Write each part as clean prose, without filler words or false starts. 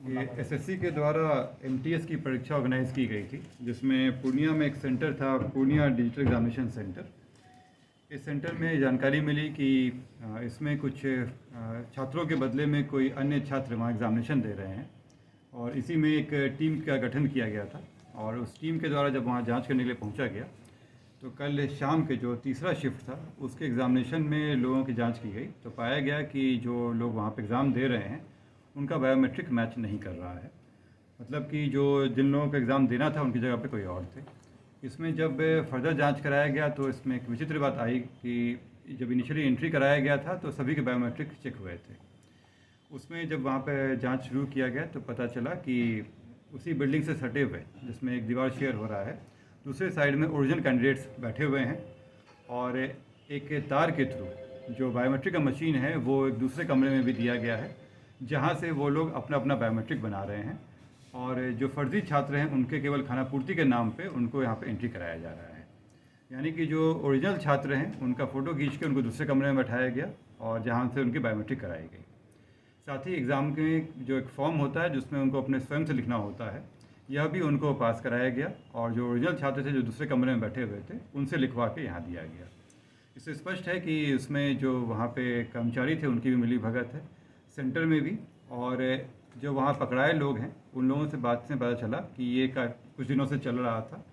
ये एसएससी के द्वारा एमटीएस की परीक्षा ऑर्गेनाइज की गई थी, जिसमें पूर्णिया में एक सेंटर था, पूर्णिया डिजिटल एग्जामिनेशन सेंटर। इस सेंटर में जानकारी मिली कि इसमें कुछ छात्रों के बदले में कोई अन्य छात्र वहाँ एग्जामिनेशन दे रहे हैं, और इसी में एक टीम का गठन किया गया था। और उस टीम के द्वारा जब वहाँ जांच करने के लिए पहुँचा गया, तो कल शाम के जो तीसरा शिफ्ट था उसके एग्ज़ामिनेशन में लोगों की जांच की गई, तो पाया गया कि जो लोग वहाँ पे एग्ज़ाम दे रहे हैं उनका बायोमेट्रिक मैच नहीं कर रहा है। मतलब कि जो जिन लोगों को एग्ज़ाम देना था उनकी जगह पे कोई और थे। इसमें जब फर्दर जांच कराया गया तो इसमें एक विचित्र बात आई कि जब इनिशियली एंट्री कराया गया था तो सभी के बायोमेट्रिक चेक हुए थे। उसमें जब वहाँ पे जांच शुरू किया गया तो पता चला कि उसी बिल्डिंग से सटे हुए, जिसमें एक दीवार शेयर हो रहा है, दूसरे साइड में ओरिजिनल कैंडिडेट्स बैठे हुए हैं, और एक तार के थ्रू जो बायोमेट्रिक का मशीन है वो एक दूसरे कमरे में भी दिया गया है, जहाँ से वो लोग अपना अपना बायोमेट्रिक बना रहे हैं। और जो फर्जी छात्र हैं उनके केवल खानापूर्ति के नाम पे उनको यहाँ पे एंट्री कराया जा रहा है। यानी कि जो ओरिजिनल छात्र हैं उनका फ़ोटो खींच के उनको दूसरे कमरे में बैठाया गया, और जहाँ से उनकी बायोमेट्रिक कराई गई। साथ ही एग्ज़ाम के जो एक फॉर्म होता है जिसमें उनको अपने स्वयं से लिखना होता है, यह भी उनको पास कराया गया, और जो ओरिजिनल छात्र थे जो दूसरे कमरे में बैठे हुए थे उनसे लिखवा के यहाँ दिया गया। इससे स्पष्ट है कि उसमें जो वहाँ पे कर्मचारी थे उनकी भी मिली भगत है, सेंटर में भी। और जो वहाँ पकड़ाए लोग हैं उन लोगों से बात से पता चला कि ये कुछ दिनों से चल रहा था,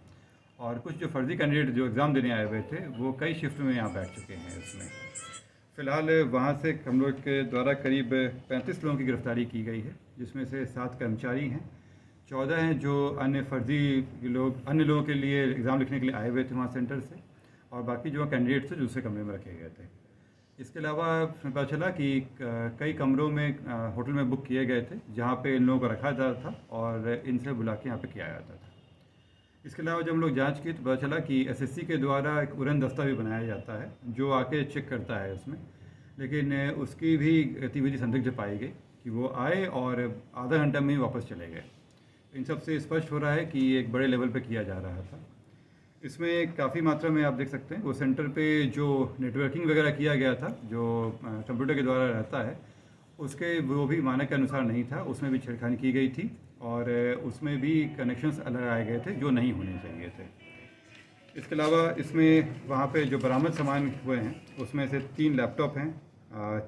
और कुछ जो फर्जी कैंडिडेट जो एग्ज़ाम देने आए हुए थे वो कई शिफ्ट में यहाँ बैठ चुके हैं। इसमें फ़िलहाल वहाँ से हम लोग के द्वारा करीब 35 लोगों की गिरफ्तारी की गई है, जिसमें से 7 कर्मचारी हैं, 14 हैं जो अन्य फर्जी लोग अन्य लोगों के लिए एग्ज़ाम लिखने के लिए आए हुए थे वहाँ सेंटर से, और बाकी जो कैंडिडेट थे दूसरे कमरे में रखे गए थे। इसके अलावा पता चला कि कई कमरों में होटल में बुक किए गए थे जहाँ पे इन लोगों को रखा जाता था और इनसे बुला के यहाँ पे किया जाता था। इसके अलावा जब हम लोग जांच की तो पता चला कि एसएससी के द्वारा एक उड़न दस्ता भी बनाया जाता है जो आके चेक करता है उसमें, लेकिन उसकी भी गतिविधि संदिग्ध पाई गई कि वो आए और आधा घंटा में ही वापस चले गए। इन सब से स्पष्ट हो रहा है कि ये एक बड़े लेवल पे किया जा रहा था। इसमें काफ़ी मात्रा में आप देख सकते हैं वो सेंटर पे जो नेटवर्किंग वगैरह किया गया था जो कंप्यूटर के द्वारा रहता है, उसके वो भी मानक के अनुसार नहीं था, उसमें भी छेड़खानी की गई थी, और उसमें भी कनेक्शंस लगाए गए थे जो नहीं होने चाहिए थे। इसके अलावा इसमें वहाँ पे जो बरामद सामान हुए हैं उसमें से 3 लैपटॉप हैं,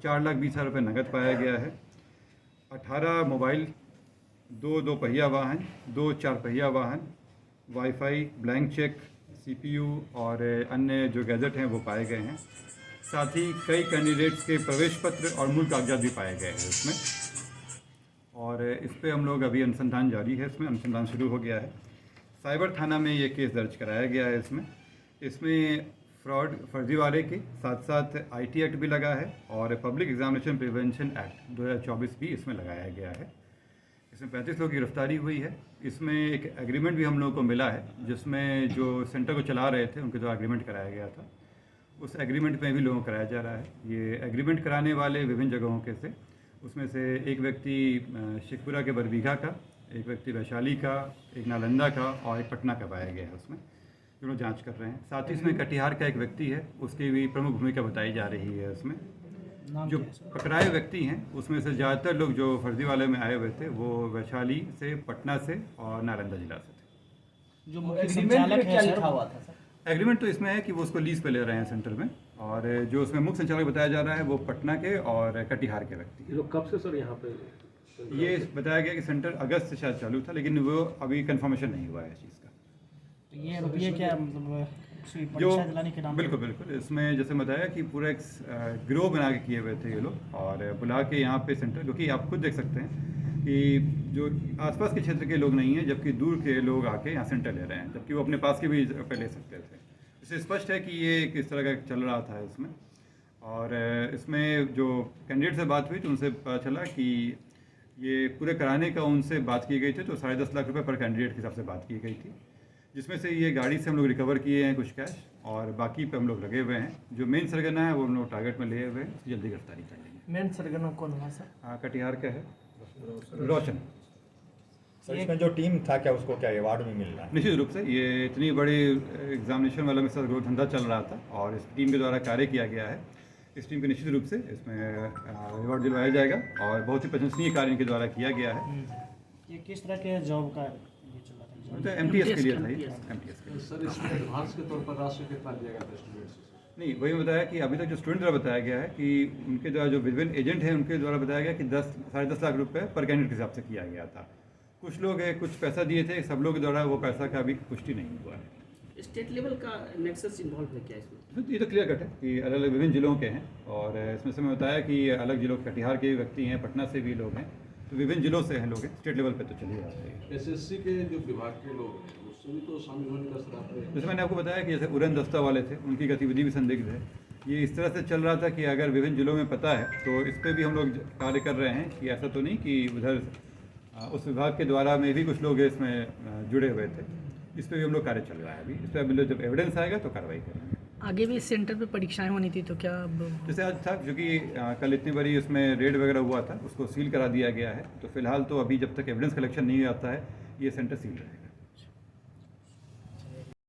4,20,000 रुपये नकद पाया गया है, 18 मोबाइल, 2 दोपहिया वाहन, 2 4 पहिया वाहन, वाईफाई, ब्लैंक चेक, सीपीयू और अन्य जो गैजेट हैं वो पाए गए हैं। साथ ही कई कैंडिडेट्स के प्रवेश पत्र और मूल कागजात भी पाए गए हैं इसमें, और इस पर हम लोग अभी अनुसंधान जारी है, इसमें अनुसंधान शुरू हो गया है। साइबर थाना में ये केस दर्ज कराया गया है। इसमें फ्रॉड फर्जीवाड़े के साथ साथ आईटी एक्ट भी लगा है, और पब्लिक एग्जामिनेशन प्रिवेंशन एक्ट 2024 भी इसमें लगाया गया है। इसमें 35 लोगों की गिरफ्तारी हुई है। इसमें एक एग्रीमेंट भी हम लोगों को मिला है, जिसमें जो सेंटर को चला रहे थे उनके द्वारा एग्रीमेंट कराया गया था, उस एग्रीमेंट में भी लोगों को कराया जा रहा है। ये एग्रीमेंट कराने वाले विभिन्न जगहों के थे, उसमें से एक व्यक्ति शेखपुरा के बरबीघा का, एक व्यक्ति वैशाली का, एक नालंदा का और एक पटना का पाया गया है। उसमें जो लोग जाँच कर रहे हैं। साथ ही इसमें कटिहार का एक व्यक्ति है, उसकी भी प्रमुख भूमिका बताई जा रही है। उसमें जो पकड़ाए व्यक्ति हैं उसमें से ज़्यादातर लोग जो फर्जी वाले में आए हुए थे वो वैशाली से, पटना से और नालंदा जिला से थे। जो मुख्य संचालक है लिखा हुआ था सर? एग्रीमेंट तो इसमें है कि वो उसको लीज पे ले रहे हैं सेंटर में, और जो उसमें मुख्य संचालक बताया जा रहा है वो पटना के और कटिहार के व्यक्ति। ये लोग कब से सर यहाँ पे? ये बताया गया कि सेंटर अगस्त से शायद चालू था, लेकिन वो अभी कंफर्मेशन नहीं हुआ है इस चीज़ का। तो ये रुपये क्या मतलब जो परीक्षा दिलाने के नाम बिल्कुल बिल्कुल, इसमें जैसे बताया कि पूरा एक गिरोह बना के किए हुए थे ये लोग, और बुला के यहाँ पे सेंटर, क्योंकि आप खुद देख सकते हैं कि जो आसपास के क्षेत्र के लोग नहीं हैं, जबकि दूर के लोग आके यहाँ सेंटर ले रहे हैं, जबकि वो अपने पास के भी पे ले सकते थे। इससे स्पष्ट है कि ये किस तरह का चल रहा था इसमें। और इसमें जो कैंडिडेट से बात हुई तो उनसे पता चला कि ये पूरे कराने का उनसे बात की गई थी, तो 10.5 लाख रुपये पर कैंडिडेट के हिसाब से बात की गई थी, जिसमें से ये गाड़ी से हम लोग रिकवर किए हैं कुछ कैश, और बाकी पे हम लोग लगे हुए हैं। जो मेन सरगना है वो हम लोग टारगेट में लिए हुए हैं, उसकी जल्दी गिरफ्तारी कर लेंगे। मेन सरगना कौन हुआ सर? हाँ, कटिहार का है रोशन। सर इसमें जो टीम था क्या उसको क्या अवार्ड भी मिल रहा है? निश्चित रूप से ये इतनी बड़ी एग्जामिनेशन वाला में साथ ग्रोथ धंधा चल रहा था, और इस टीम के द्वारा कार्य किया गया है। इस टीम को निश्चित रूप से इसमें रिवॉर्ड दिलवाया जाएगा और बहुत ही प्रशंसनीय कार्य इनके द्वारा किया गया है। ये किस तरह के जॉब का ये चल रहा था? तो MTS के लिए था ये, MTS के लिए। सर इसमें एडवांस के तौर पर राशि कितना दिया गया था स्टूडेंट्स से? नहीं, वही बताया कि अभी तक जो स्टूडेंट द्वारा बताया गया है कि उनके द्वारा जो विभिन्न एजेंट हैं उनके द्वारा बताया गया कि 10-10.5 लाख रुपए पर कैंडिडेट के हिसाब से किया गया था। कुछ लोग कुछ पैसा दिए थे, सब लोग द्वारा वो पैसा का अभी पुष्टि नहीं हुआ है। स्टेट लेवल का नेक्सस इन्वॉल्व है क्या इसमें? तो ये तो क्लियर कट है कि अलग अलग विभिन्न जिलों के हैं और इसमें से मैं बताया कि अलग जिलों कटिहार के व्यक्ति हैं, पटना से भी लोग हैं, तो विभिन्न जिलों से हैं लोग हैं। स्टेट लेवल पे तो चलिए रहा है। एसएससी के जो विभाग के लोग हैं उससे भी तो शामिल होने का सलाह है। जैसे मैंने आपको बताया कि जैसे उड़न दस्ता वाले थे, उनकी गतिविधि भी संदिग्ध है। ये इस तरह से चल रहा था कि अगर विभिन्न जिलों में पता है तो इस पर भी हम लोग कार्य कर रहे हैं कि ऐसा तो नहीं कि उधर उस विभाग के द्वारा में भी कुछ लोग इसमें जुड़े हुए थे। इस पर भी हम लोग कार्य चल रहा है अभी। इस पर जब एविडेंस आएगा तो कार्रवाई करेंगे। आगे भी इस सेंटर पे परीक्षाएं होनी थी तो क्या अब जैसे आज था, क्योंकि कल इतनी बड़ी उसमें रेड वगैरह हुआ था, उसको सील करा दिया गया है। तो फिलहाल तो अभी जब तक एविडेंस कलेक्शन नहीं आता है ये सेंटर सील रहेगा।